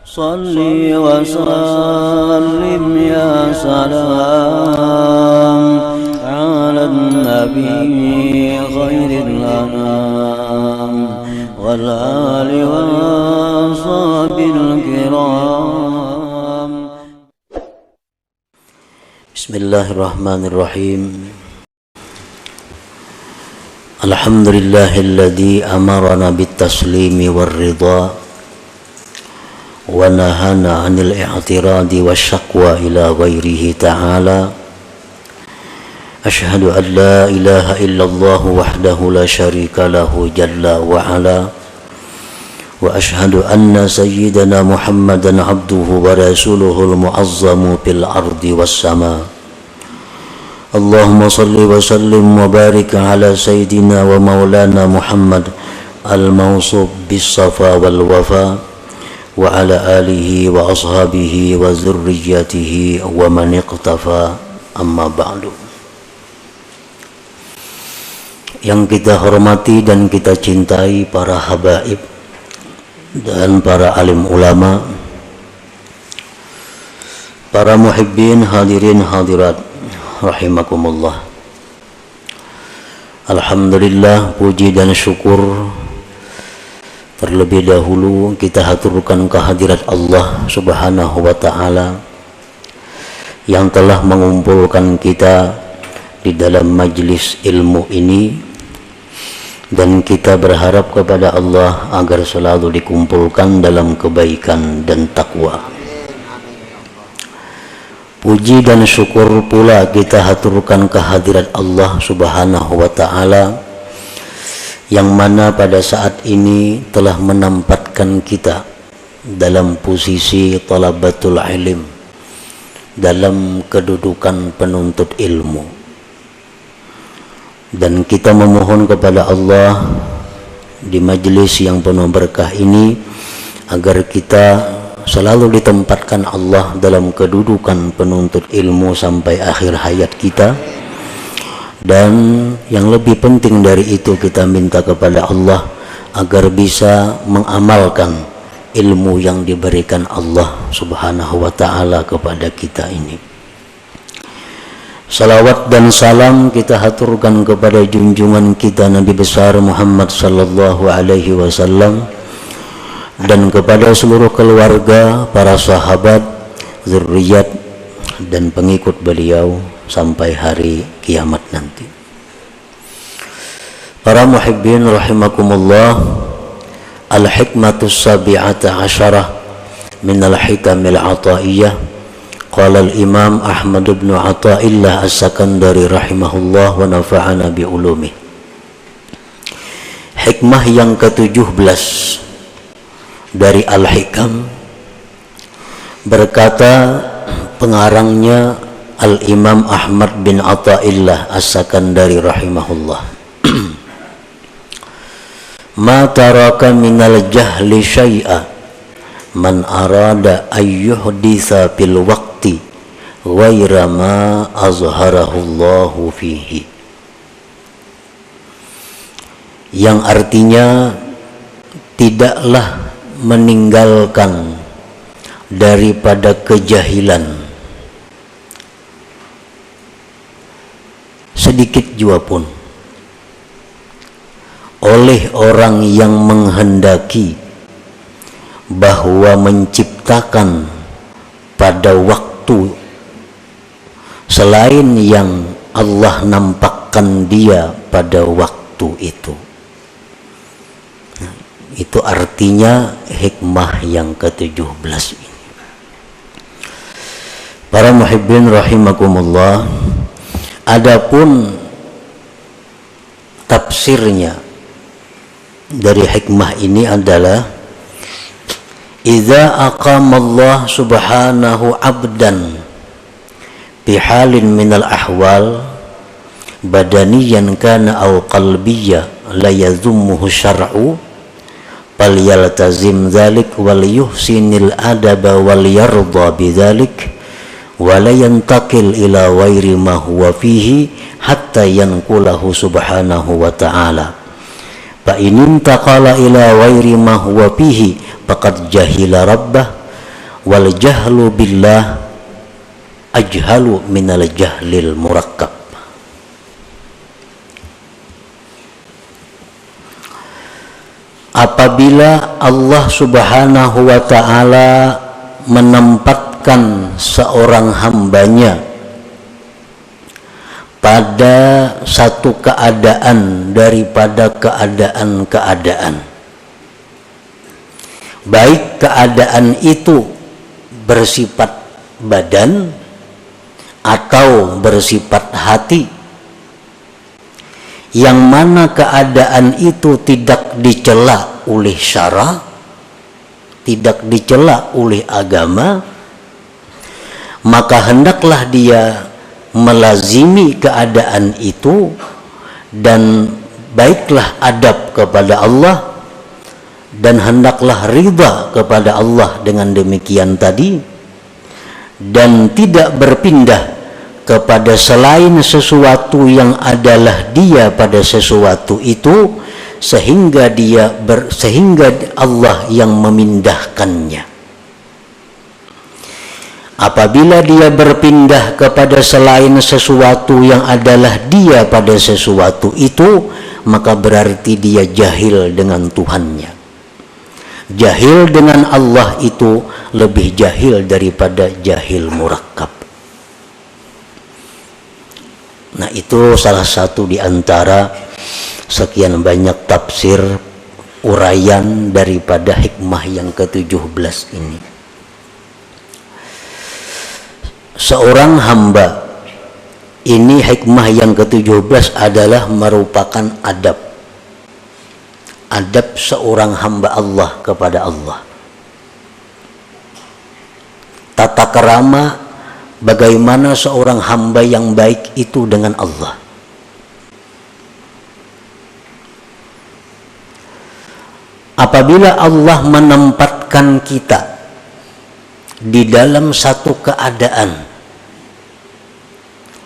صل وسلم يا سلام على النبي خير الأنام والآل والصحب الكرام. بسم الله الرحمن الرحيم. الحمد لله الذي أمرنا بالتسليم والرضا ونهانا عن الاعتراض والشقوى إلى غيره تعالى. أشهد أن لا إله إلا الله وحده لا شريك له جل وعلا، وأشهد أن سيدنا محمدا عبده ورسوله المعظم في الأرض والسماء. اللهم صل وسلم وبارك على سيدنا ومولانا محمد الموصوف بالصفا والوفاء وعلى آله وأصحابه وذريته ومن اقتفى. أما بعد. Yang kita hormati dan kita cintai para habaib dan para alim ulama, para muhibbin hadirin hadirat rahimakumullah. Alhamdulillah, puji dan syukur terlebih dahulu kita haturkan kehadirat Allah Subhanahu wa ta'ala yang telah mengumpulkan kita di dalam majlis ilmu ini, dan kita berharap kepada Allah agar selalu dikumpulkan dalam kebaikan dan takwa. Puji dan syukur pula kita haturkan kehadirat Allah Subhanahu wa ta'ala yang mana pada saat ini telah menempatkan kita dalam posisi talabatul ilm, dalam kedudukan penuntut ilmu. Dan kita memohon kepada Allah di majelis yang penuh berkah ini agar kita selalu ditempatkan Allah dalam kedudukan penuntut ilmu sampai akhir hayat kita. Dan yang lebih penting dari itu, kita minta kepada Allah agar bisa mengamalkan ilmu yang diberikan Allah Subhanahu wa ta'ala kepada kita ini. Salawat dan salam kita haturkan kepada junjungan kita Nabi besar Muhammad sallallahu alaihi wasallam dan kepada seluruh keluarga, para sahabat, zuriat dan pengikut beliau sampai hari kiamat nanti. Para muhibbin rahimakumullah, al-hikmatus sabi'ata asyarah min al-hikamil ataiyah. Qala al-imam Ahmad bin Athaillah as-Sakandari rahimahullah wa nafa'ana bi ulumih. Hikmah yang ke-17 dari Al-Hikam, berkata pengarangnya Al-Imam Ahmad bin Athaillah as-Sakandari rahimahullah, ma taraka minal jahli syai'a man arada ayyuhditha fil waqti ghaira ma azharahullahu fihi. Yang artinya tidaklah meninggalkan daripada kejahilan sedikit jua pun oleh orang yang menghendaki bahwa menciptakan pada waktu selain yang Allah nampakkan dia pada waktu itu. Itu artinya hikmah yang ke-17 ini. Para muhibbin rahimakumullah, adapun tafsirnya dari hikmah ini adalah idza aqamallah subhanahu abdan bihalin minal ahwal badaniyan kana aw qalbiyya la yazummuhu syar'u fal yaltazim dzalik wal yuhsinil adaba wal yarda bidzalik wa la yantaqil ila ghairi ma huwa fihi hatta yanqulahu subhanahu wa ta'ala. Fa in intaqala ila ghairi ma huwa fihi faqad jahila rabbah wal jahlu billah ajhalu minal jahlil murakkab. Apabila Allah Subhanahu wa ta'ala menempatkan seorang hambanya pada satu keadaan daripada keadaan-keadaan, baik keadaan itu bersifat badan atau bersifat hati, yang mana keadaan itu tidak dicela oleh syara, tidak dicela oleh agama, maka hendaklah dia melazimi keadaan itu dan baiklah adab kepada Allah, dan hendaklah ridha kepada Allah dengan demikian tadi, dan tidak berpindah kepada selain sesuatu yang adalah dia pada sesuatu itu, sehingga Allah yang memindahkannya. Apabila dia berpindah kepada selain sesuatu yang adalah dia pada sesuatu itu, maka berarti dia jahil dengan Tuhannya. Jahil dengan Allah itu lebih jahil daripada jahil murakkab. Nah, itu salah satu di antara sekian banyak tafsir uraian daripada hikmah yang ke-17 ini. Seorang hamba, ini hikmah yang ke-17 adalah merupakan adab seorang hamba Allah kepada Allah. Tata kerama bagaimana seorang hamba yang baik itu dengan Allah. Apabila Allah menempatkan kita di dalam satu keadaan,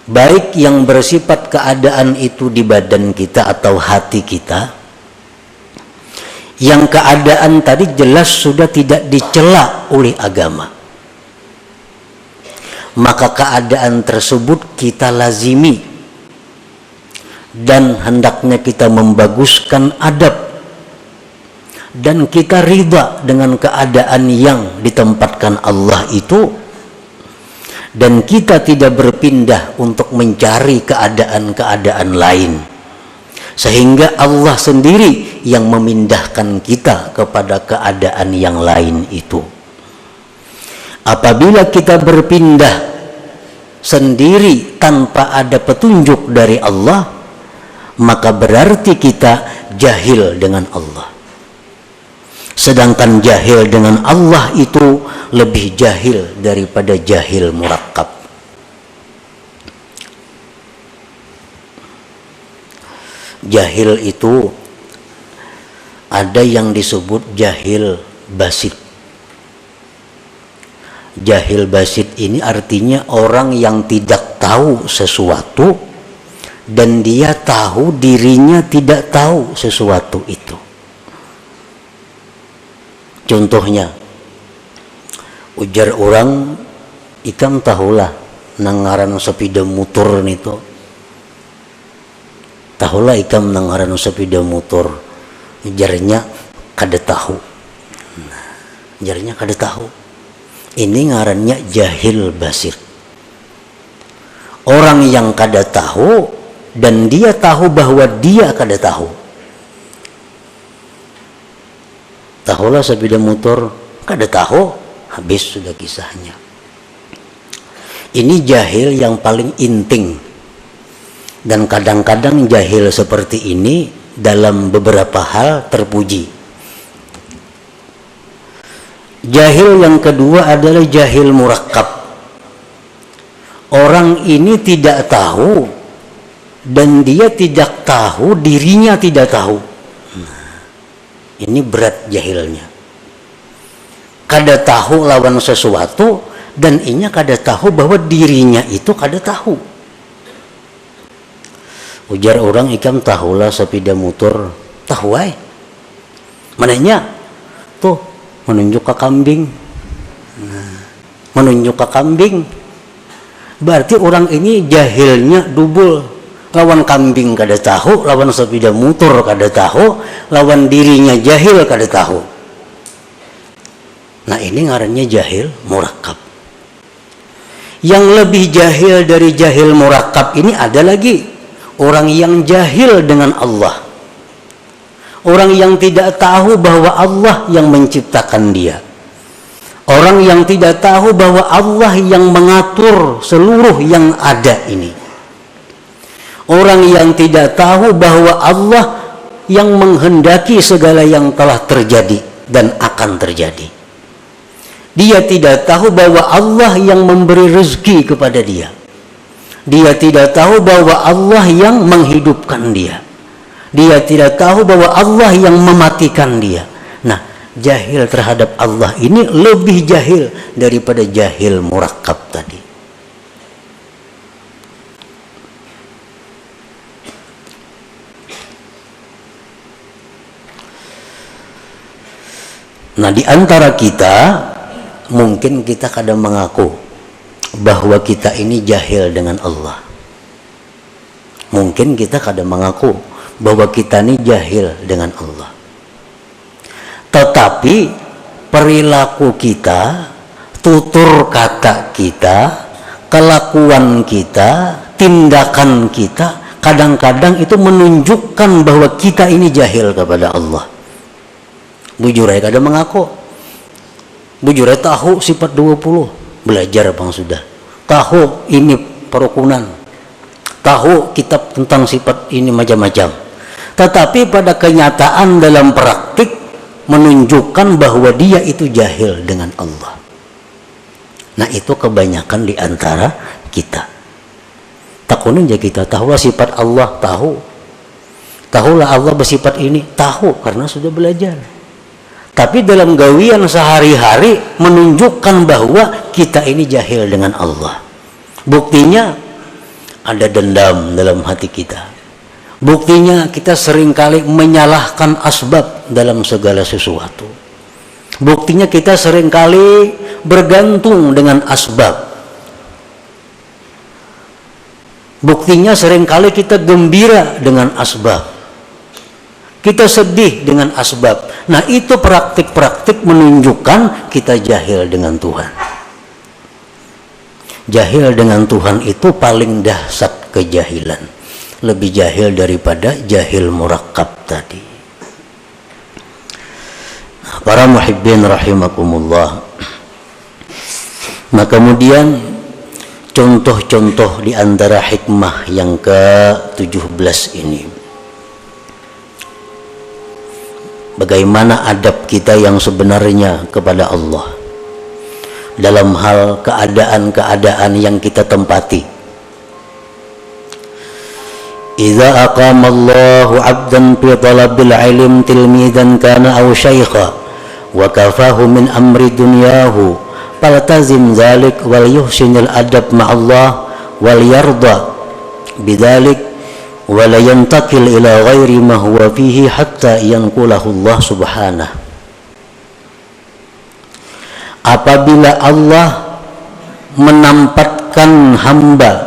baik yang bersifat keadaan itu di badan kita atau hati kita, yang keadaan tadi jelas sudah tidak dicela oleh agama, maka keadaan tersebut kita lazimi dan hendaknya kita membaguskan adab, dan kita ridha dengan keadaan yang ditempatkan Allah itu, dan kita tidak berpindah untuk mencari keadaan-keadaan lain, sehingga Allah sendiri yang memindahkan kita kepada keadaan yang lain itu. Apabila kita berpindah sendiri tanpa ada petunjuk dari Allah, maka berarti kita jahil dengan Allah. Sedangkan jahil dengan Allah itu lebih jahil daripada jahil murakkab. Jahil itu ada yang disebut jahil basit. Jahil basit ini artinya orang yang tidak tahu sesuatu dan dia tahu dirinya tidak tahu sesuatu itu. Contohnya, ujar orang, ikam tahulah nangaran sepeda motor itu. Tahulah ikam nangaran sepeda motor. Ujarnya kada tahu. Ujarnya kada tahu. Ini ngarannya jahil basir. Orang yang kada tahu dan dia tahu bahwa dia kada tahu. Tahulah sepeda motor, kada tahu, habis sudah kisahnya. Ini jahil yang paling inting. Dan kadang-kadang jahil seperti ini dalam beberapa hal terpuji. Jahil yang kedua adalah jahil murakkab. Orang ini tidak tahu dan dia tidak tahu dirinya tidak tahu. Ini berat jahilnya. Kada tahu lawan sesuatu dan inya kada tahu bahwa dirinya itu kada tahu. Ujar orang, ikam tahulah sepeda motor. Tahu ay. Mananya? Tuh, menunjuk ke kambing. Nah, menunjuk ke kambing. Berarti orang ini jahilnya double. Lawan kambing kada tahu, lawan sepeda motor kada tahu, lawan dirinya jahil kada tahu. Nah ini ngarannya jahil murakkab. Yang lebih jahil dari jahil murakkab ini ada lagi orang yang jahil dengan Allah. Orang yang tidak tahu bahwa Allah yang menciptakan dia. Orang yang tidak tahu bahwa Allah yang mengatur seluruh yang ada ini. Orang yang tidak tahu bahwa Allah yang menghendaki segala yang telah terjadi dan akan terjadi. Dia tidak tahu bahwa Allah yang memberi rezeki kepada dia. Dia tidak tahu bahwa Allah yang menghidupkan dia. Dia tidak tahu bahwa Allah yang mematikan dia. Nah, jahil terhadap Allah ini lebih jahil daripada jahil murakkab tadi. Nah, di antara kita mungkin kita kadang mengaku bahwa kita ini jahil dengan Allah. Mungkin kita kadang mengaku bahwa kita ini jahil dengan Allah. Tetapi perilaku kita, tutur kata kita, kelakuan kita, tindakan kita kadang-kadang itu menunjukkan bahwa kita ini jahil kepada Allah. Bujur aja kadang mengaku. Bujur aja tahu sifat 20, belajar bang sudah. Tahu ini perukunan. Tahu kitab tentang sifat ini macam-macam. Tetapi pada kenyataan dalam praktik menunjukkan bahwa dia itu jahil dengan Allah. Nah itu kebanyakan di antara kita. Takunin aja kita tahu sifat Allah, tahu. Tahulah Allah bersifat ini, tahu karena sudah belajar. Tapi dalam gawian sehari-hari menunjukkan bahwa kita ini jahil dengan Allah. Buktinya ada dendam dalam hati kita. Buktinya kita seringkali menyalahkan asbab dalam segala sesuatu. Buktinya kita seringkali bergantung dengan asbab. Buktinya seringkali kita gembira dengan asbab. Kita sedih dengan asbab. Nah itu praktik-praktik menunjukkan kita jahil dengan Tuhan. Jahil dengan Tuhan itu paling dahsyat kejahilan. Lebih jahil daripada jahil murakkab tadi. Para muhibbin rahimakumullah. Nah kemudian contoh-contoh di antara hikmah yang ke-17 ini. Bagaimana adab kita yang sebenarnya kepada Allah dalam hal keadaan-keadaan yang kita tempati. Idza aqama Allahu 'abdan fi talabil 'ilm tilmidan kana aw syaikha wa kafahu min amri dunyahu faltazim dzalik wal yuhsinil adab ma'allah wal yarda bidzalik wa la yantakil ila ghairi ma huwa fihi hatta yanqulahu Allah subhanahu. Apabila Allah menampatkan hamba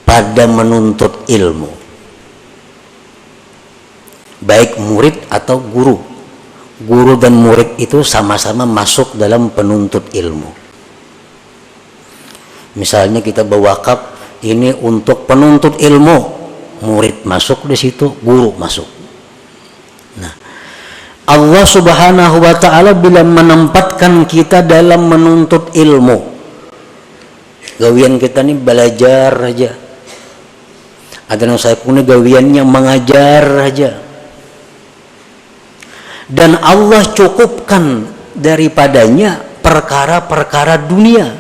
pada menuntut ilmu, baik murid atau guru. Guru dan murid itu sama-sama masuk dalam penuntut ilmu. Misalnya kita berwakaf ini untuk penuntut ilmu, murid masuk di situ, guru masuk. Nah, Allah Subhanahu wa taala bila menempatkan kita dalam menuntut ilmu, gawian kita nih belajar aja. Ada yang saya punya gawiannya mengajar aja. Dan Allah cukupkan daripadanya perkara-perkara dunia.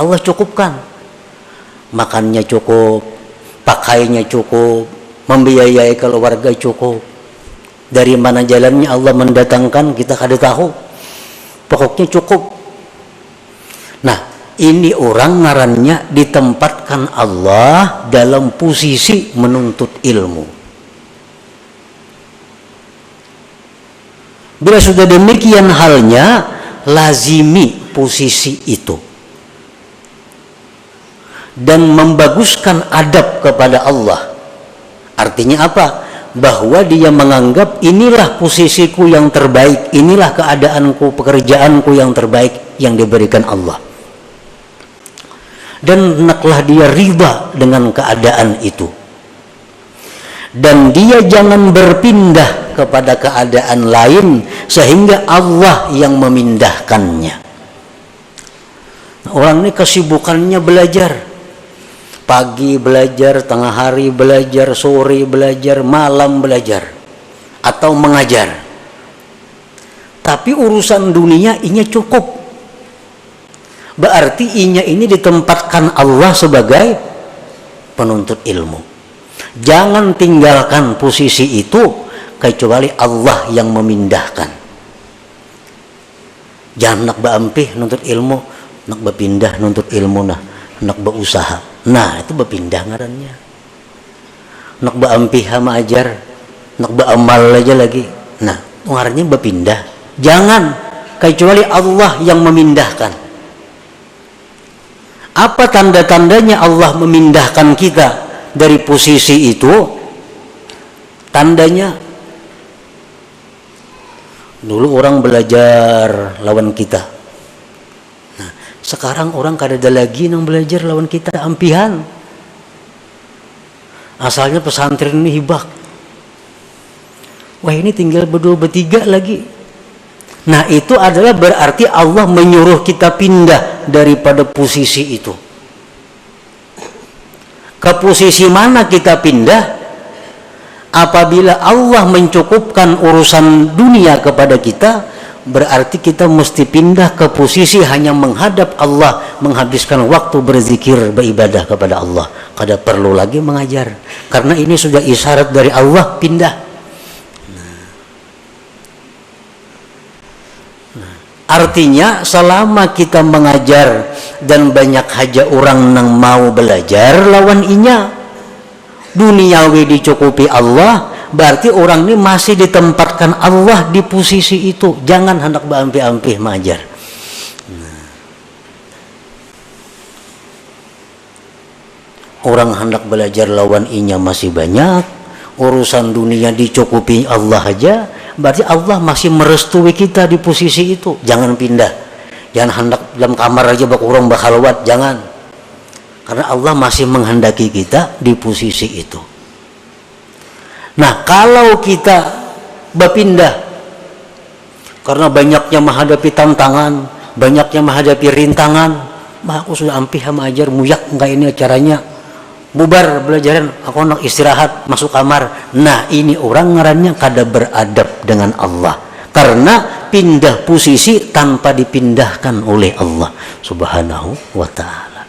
Allah cukupkan. Makannya cukup, pakainya cukup, membiayai keluarga cukup. Dari mana jalannya Allah mendatangkan kita kada tahu. Pokoknya cukup. Nah, ini orang ngarannya ditempatkan Allah dalam posisi menuntut ilmu. Bila sudah demikian halnya, lazimi posisi itu dan membaguskan adab kepada Allah. Artinya apa? Bahwa dia menganggap inilah posisiku yang terbaik, inilah keadaanku, pekerjaanku yang terbaik yang diberikan Allah. Dan hendaklah dia riba dengan keadaan itu. Dan dia jangan berpindah kepada keadaan lain sehingga Allah yang memindahkannya. Orang ini kesibukannya belajar. Pagi belajar, tengah hari belajar, sore belajar, malam belajar, atau mengajar. Tapi urusan dunia inya cukup. Berarti inya ini ditempatkan Allah sebagai penuntut ilmu. Jangan tinggalkan posisi itu kecuali Allah yang memindahkan. Jangan nak berampih nuntut ilmu, nak berpindah nuntut ilmu, nak berusaha. Nah, itu berpindah ngarannya. Nak berampih sama ajar, nak beramal aja lagi. Nah, ngarannya berpindah. Jangan, kecuali Allah yang memindahkan. Apa tanda-tandanya Allah memindahkan kita dari posisi itu? Tandanya, dulu orang belajar lawan kita. Nah, sekarang orang kada ada lagi yang belajar lawan kita, ampihan. Asalnya pesantren ini hibak. Wah, ini tinggal berdua bertiga lagi. Nah, itu adalah berarti Allah menyuruh kita pindah daripada posisi itu. Ke posisi mana kita pindah? Apabila Allah mencukupkan urusan dunia kepada kita, berarti kita mesti pindah ke posisi hanya menghadap Allah, menghabiskan waktu berzikir, beribadah kepada Allah. Kada perlu lagi mengajar, karena ini sudah isyarat dari Allah pindah. Artinya selama kita mengajar dan banyak haja orang yang mau belajar lawan inya, duniawi dicukupi Allah, berarti orang ini masih ditempatkan Allah di posisi itu. Jangan hendak berampi-ampi mengajar. Orang hendak belajar lawan inya masih banyak, urusan dunia dicukupi Allah aja, berarti Allah masih merestui kita di posisi itu. Jangan pindah, jangan hendak dalam kamar aja bak urang bakhalwat, jangan, karena Allah masih menghendaki kita di posisi itu. Nah, kalau kita berpindah karena banyaknya menghadapi tantangan, banyaknya menghadapi rintangan, mah aku sudah ampih sama ajar muyak enggak ini caranya, bubar belajaran, aku nak istirahat, masuk kamar. Nah, ini orang ngarannya kada beradab dengan Allah, karena pindah posisi tanpa dipindahkan oleh Allah Subhanahu wa ta'ala.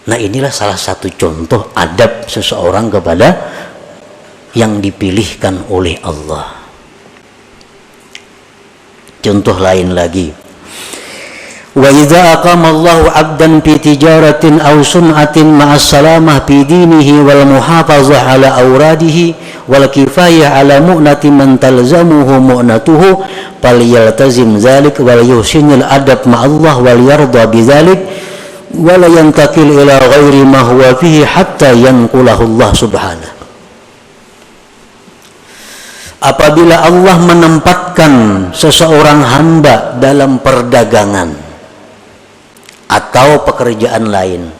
Nah, inilah salah satu contoh adab seseorang kepada yang dipilihkan oleh Allah. Contoh lain lagi, wa idza aqama Allahu 'abdan fi tijaratin aw sun'atin ma'as salamah fi dinihi wal muhafazah ala awradihi wal kifayah ala mu'nati man talzamuhu mu'natuhu falyaltazim dzalik wal yuhsinul adab ma'allah wal yarda bidzalik wa la yantakil ila ghairi ma huwa fihi hatta yanqulahu Allah subhanahu. Apabila Allah menempatkan seseorang hamba dalam perdagangan atau pekerjaan lain,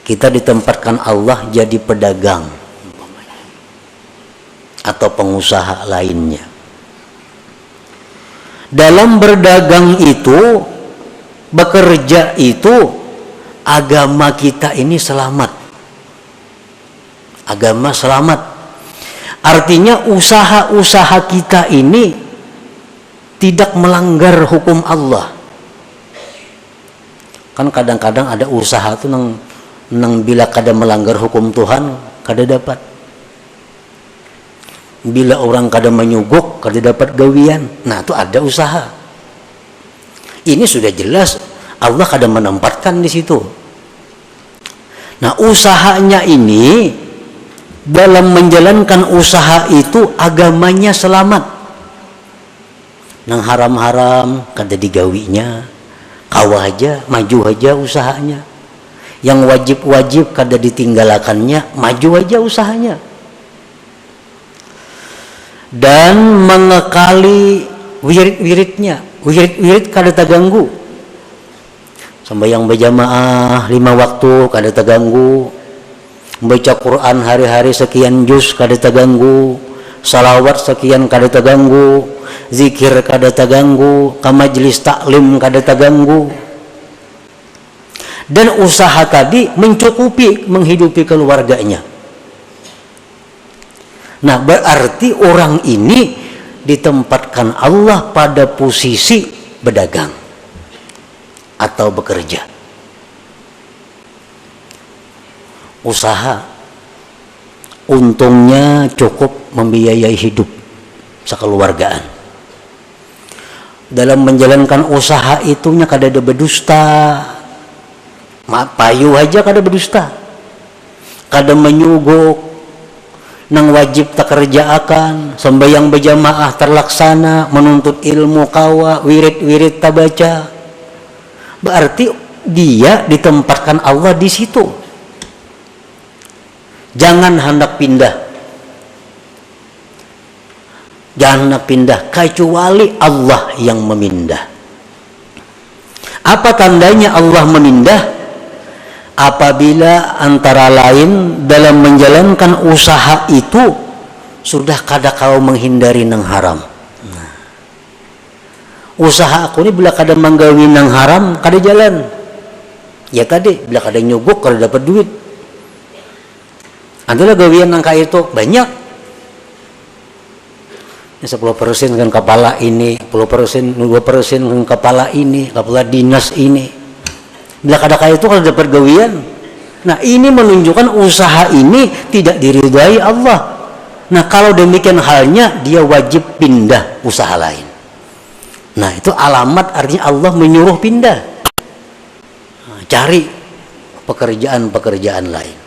kita ditempatkan Allah jadi pedagang atau pengusaha lainnya. Dalam berdagang itu, bekerja itu, agama kita ini selamat. Agama selamat. Artinya usaha-usaha kita ini tidak melanggar hukum Allah. Kan kadang-kadang ada usaha tuh nang bila kada melanggar hukum Tuhan kada dapat. Bila orang kada menyuguk kada dapat gawian. Nah, itu ada usaha. Ini sudah jelas Allah kada menempatkan di situ. Nah, usahanya ini dalam menjalankan usaha itu agamanya selamat. Nang haram-haram kada digawinya, kawah aja, maju aja usahanya. Yang wajib-wajib kada ditinggalakannya, maju aja usahanya. Dan mengekali wirid-wiridnya, wirid kada terganggu. Sembahyang berjamaah 5 waktu kada terganggu. Baca Quran hari-hari sekian juz kada terganggu. Salawat sekian kada terganggu. Zikir kada terganggu. Ke majlis taklim kada terganggu. Dan usaha tadi mencukupi menghidupi keluarganya. Nah, berarti orang ini ditempatkan Allah pada posisi berdagang atau bekerja. Usaha untungnya cukup membiayai hidup sekeluargaan. Dalam menjalankan usaha itunya kada ada berdusta. Payu aja kada berdusta, kada menyuguk, nang wajib tak kerjaakan, sembahyang berjamaah terlaksana, menuntut ilmu kawa, wirid-wirid tak baca. Berarti dia ditempatkan Allah di situ. Jangan hendak pindah. Jangan hendak pindah kecuali Allah yang memindah. Apa tandanya Allah memindah? Apabila antara lain dalam menjalankan usaha itu sudah kada kau menghindari nang haram. Nah, usaha aku ini bila kada menggawi nang haram kada jalan. Ya tadi bila kada nyogok kada dapat duit. Adalah gawian nang kaya itu banyak. 10% kan kepala ini, 10%, 2% kan kepala ini, kepala dinas ini. Bila kada kaya itu kalau dapat gawian. Nah, ini menunjukkan usaha ini tidak diridhai Allah. Nah, kalau demikian halnya dia wajib pindah usaha lain. Nah, itu alamat artinya Allah menyuruh pindah. Nah, cari pekerjaan-pekerjaan lain.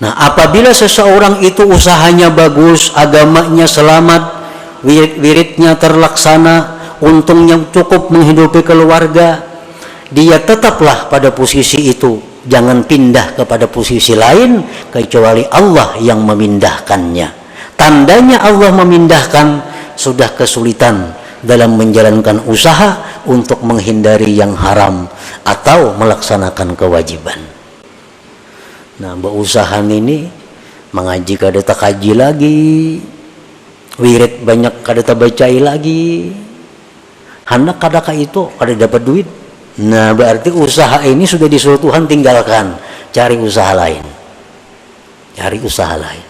Nah, apabila seseorang itu usahanya bagus, agamanya selamat, wirid-wiridnya terlaksana, untungnya cukup menghidupi keluarga, dia tetaplah pada posisi itu. Jangan pindah kepada posisi lain kecuali Allah yang memindahkannya. Tandanya Allah memindahkan sudah kesulitan dalam menjalankan usaha untuk menghindari yang haram atau melaksanakan kewajiban. Nah, berusaha ini mengaji kada tak kaji lagi, wirid banyak kada tak bacai lagi, hendak kada itu kada dapat duit. Nah, berarti usaha ini sudah disuruh Tuhan tinggalkan, cari usaha lain, cari usaha lain.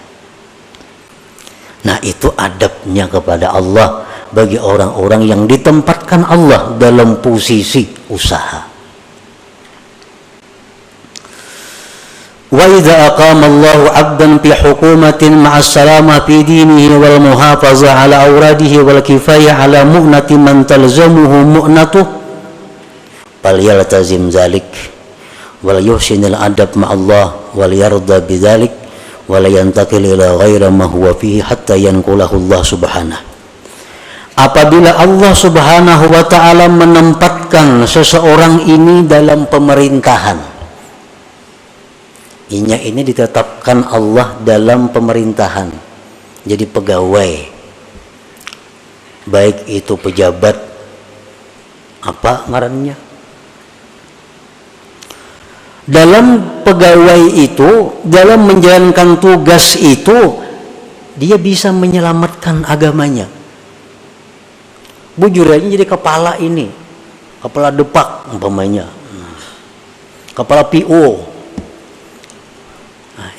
Nah, itu adabnya kepada Allah bagi orang-orang yang ditempatkan Allah dalam posisi usaha. Wa idza aqama Allahu 'abdan fi hukumatin ma'as salama fi dinihi wal muhafazah 'ala awradihi wal kifayah 'ala mu'nati man talzamuhu mu'natuh falyaltazim dzalik wal yuhsinil adab ma'allah wal yarda bidzalik wa la yantaqil ila ghairi ma huwa fihi hatta yanqulahu Allah subhanahu. Apabila Allah subhanahu wa ta'ala menempatkan seseorang ini dalam pemerintahan, ini ditetapkan Allah dalam pemerintahan jadi pegawai, baik itu pejabat apa ngarannya, dalam pegawai itu, dalam menjalankan tugas itu dia bisa menyelamatkan agamanya. Bujur aja jadi kepala ini, kepala depak umpamanya, kepala PO.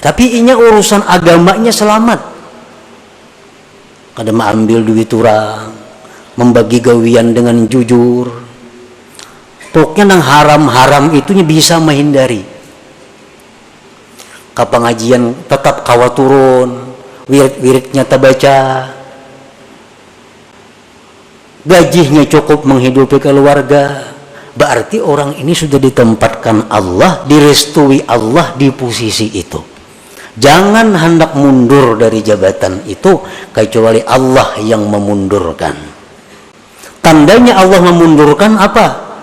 Tapi inya urusan agamanya selamat. Kada ambil duit orang, membagi gawian dengan jujur. Pokoknya nang haram-haram itunya bisa menghindari. Ke pengajian tetap kawa turun, wirid-wiridnya terbaca. Gajinya cukup menghidupi keluarga, berarti orang ini sudah ditempatkan Allah, direstui Allah di posisi itu. Jangan hendak mundur dari jabatan itu kecuali Allah yang memundurkan. Tandanya Allah memundurkan apa?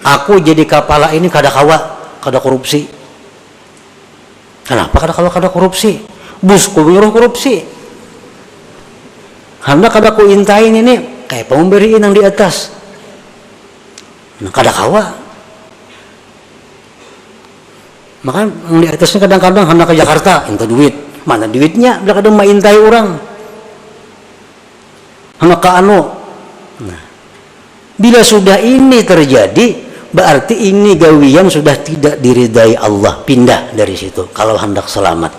Aku jadi kepala ini kada korupsi. Kenapa kada korupsi? Busku menyuruh korupsi. Hendak kada ku intain ini kayak pemberiin yang di atas. Nah, kada maka yang di atasnya kadang-kadang hendak ke Jakarta minta duit, mana duitnya udah kadang maintai orang hendak ke anu. Nah, bila sudah ini terjadi berarti ini gawian sudah tidak diridai Allah, pindah dari situ. Kalau hendak selamat,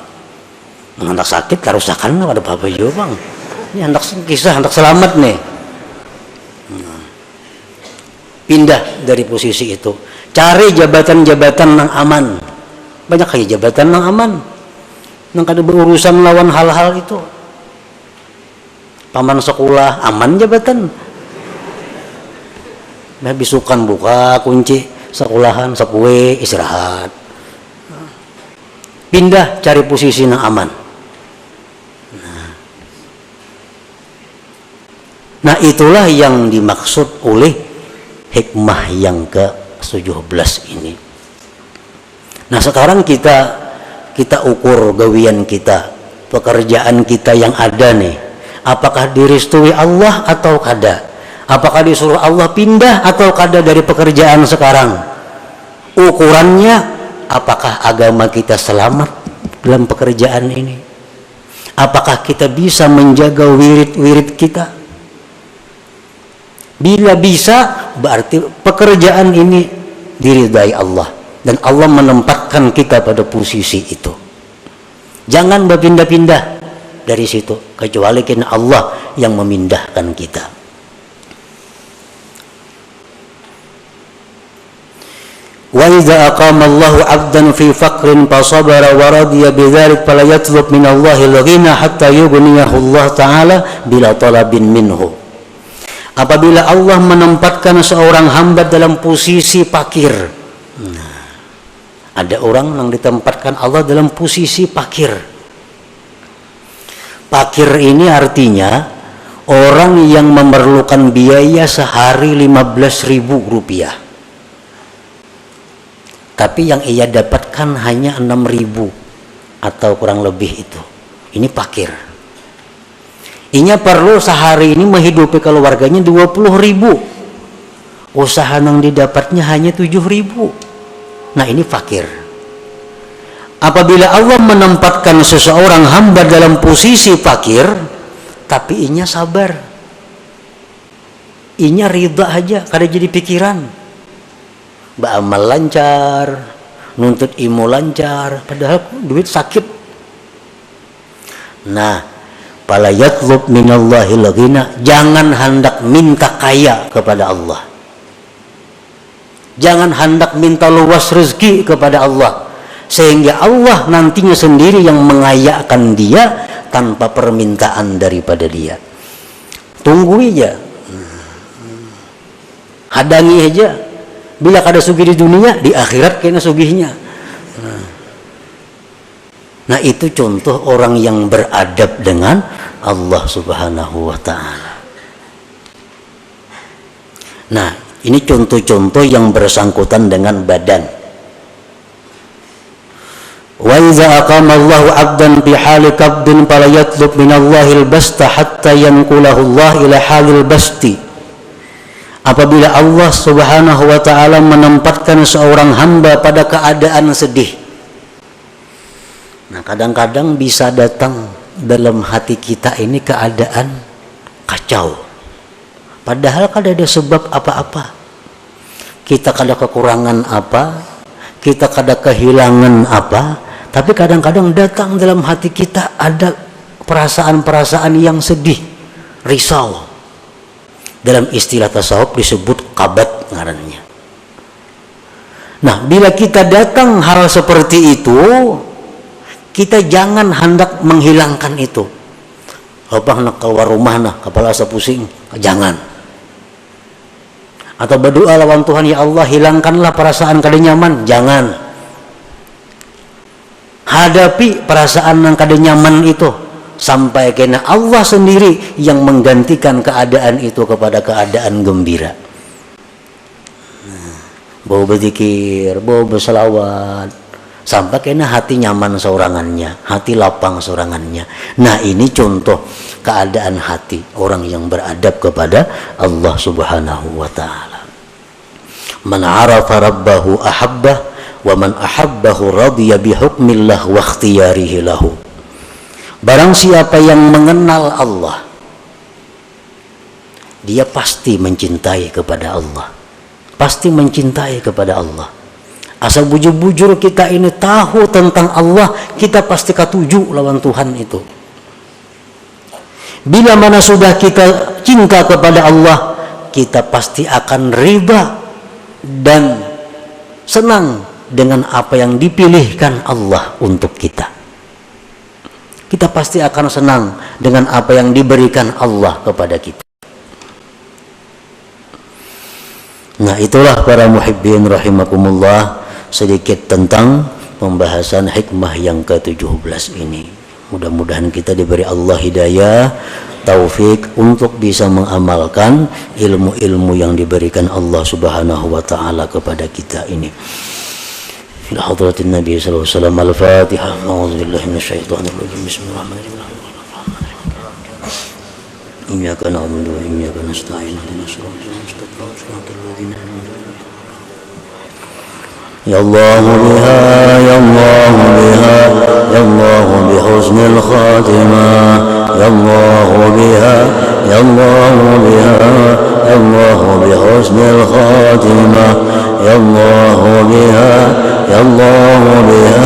hendak sakit karusakan ada apa-apa juga bang, ini hendak kisah hendak selamat nih. Nah, pindah dari posisi itu, cari jabatan-jabatan yang aman. Banyak kayak jabatan yang aman, yang kada berurusan lawan hal-hal itu. Paman sekolah aman jabatan, nah bisukan buka kunci sekolahan sepue istirahat, pindah cari posisi yang aman. Nah itulah yang dimaksud oleh hikmah yang ke-17 ini. Nah sekarang kita ukur gawian kita, pekerjaan kita yang ada nih, apakah direstui Allah atau kada? Apakah disuruh Allah pindah atau kada dari pekerjaan sekarang? Ukurannya apakah agama kita selamat dalam pekerjaan ini? Apakah kita bisa menjaga wirid-wirid kita? Bila bisa, berarti pekerjaan ini diridai Allah. Dan Allah menempatkan kita pada posisi itu. Jangan berpindah-pindah dari situ, kecuali karena Allah yang memindahkan kita. Wa idza aqama Allahu 'abdan fi faqrin fa sabara wa radiya bidzalik fala yatlub min Allahi al-ghina hatta yughniyahu Allah ta'ala bila talabin minhu. Apabila Allah menempatkan seorang hamba dalam posisi fakir. Nah, ada orang yang ditempatkan Allah dalam posisi fakir. Fakir ini artinya orang yang memerlukan biaya sehari 15.000 rupiah. Tapi yang ia dapatkan hanya 6.000 atau kurang lebih itu. Ini fakir. Inya perlu sehari ini menghidupi keluarganya 20.000. Usaha yang didapatnya hanya 7.000. Nah ini fakir. Apabila Allah menempatkan seseorang hamba dalam posisi fakir, tapi inya sabar, inya ridha aja, kada jadi pikiran, beramal lancar, nuntut ilmu lancar, padahal duit sakit. Nah, fala yatlub minallahi al-ghina, jangan hendak minta kaya kepada Allah. Jangan hendak minta luas rezeki kepada Allah, sehingga Allah nantinya sendiri yang mengayakan dia tanpa permintaan daripada dia. Tunggu aja, hadangi aja. Bila kada sugih di dunia, di akhirat kena sugihnya. Nah itu contoh orang yang beradab dengan Allah Subhanahu wa ta'ala. Nah ini contoh-contoh yang bersangkutan dengan badan. Wa iza aqama Allahu 'abdan fi hali qabdin fala yatlub min Allahil basta hatta yanqulahu Allah ila halil basti. Apabila Allah Subhanahu wa ta'ala menempatkan seorang hamba pada keadaan sedih. Nah kadang-kadang bisa datang dalam hati kita ini keadaan kacau. Padahal kada ada sebab apa-apa. Kita kada kekurangan apa, kita kada kehilangan apa, tapi kadang-kadang datang dalam hati kita ada perasaan-perasaan yang sedih, risau. Dalam istilah tasawuf disebut kabat ngarannya. Nah, bila kita datang hal seperti itu, kita jangan hendak menghilangkan itu. Apa nak keluar rumah nah kepala asa pusing, jangan. Atau berdoa lawan Tuhan, ya Allah hilangkanlah perasaan kada nyaman. Jangan. Hadapi perasaan yang kada nyaman itu sampai kena Allah sendiri yang menggantikan keadaan itu kepada keadaan gembira. Bawa berzikir, bawa berselawat, sampai kena hati nyaman seorangannya, hati lapang seorangannya. Nah, ini contoh keadaan hati orang yang beradab kepada Allah Subhanahu wa taala. Man arafa rabbahu ahabbah wa man ahabbahu radiya bi hukmillah wa ikhtiyarihi lahu. Barang siapa yang mengenal Allah, dia pasti mencintai kepada Allah. Pasti mencintai kepada Allah. Asal bujur-bujur kita ini tahu tentang Allah, kita pasti katuju lawan Tuhan itu. Bila mana sudah kita cinta kepada Allah, kita pasti akan riba dan senang dengan apa yang dipilihkan Allah untuk kita. Kita pasti akan senang dengan apa yang diberikan Allah kepada kita. Nah, itulah para muhibbin rahimakumullah, sedikit tentang pembahasan hikmah yang ke-17 ini. Mudah-mudahan kita diberi Allah hidayah, taufik untuk bisa mengamalkan ilmu-ilmu yang diberikan Allah Subhanahu wa taala kepada kita ini. Ila hadratin Nabi sallallahu alaihi wasallam. Al-Fatihah. A'udzubillahi minasyaitonir rajim. Bismillahirrahmanirrahim. Iyyaka na'budu wa iyyaka nasta'in. Ihdinas siratal mustaqim. Shiratal ladzina an'amta 'alaihim. Ya Allah biha, ya Allah biha, ya Allah bi husnil khatimah. Ya Allah biha, ya Allah biha, ya Allah bi husnil khatimah. Ya Allah biha, ya Allah biha,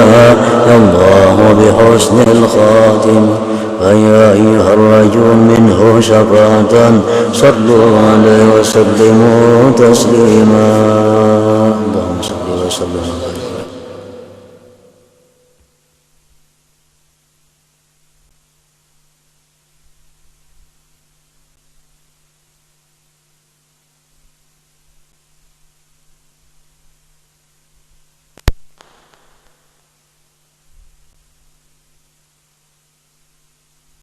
ya Allah bi husnil khatimah. فيا أيها الرجل منه شفاعة صلوا عليه وسلموا تسليما اللهم صل وسلم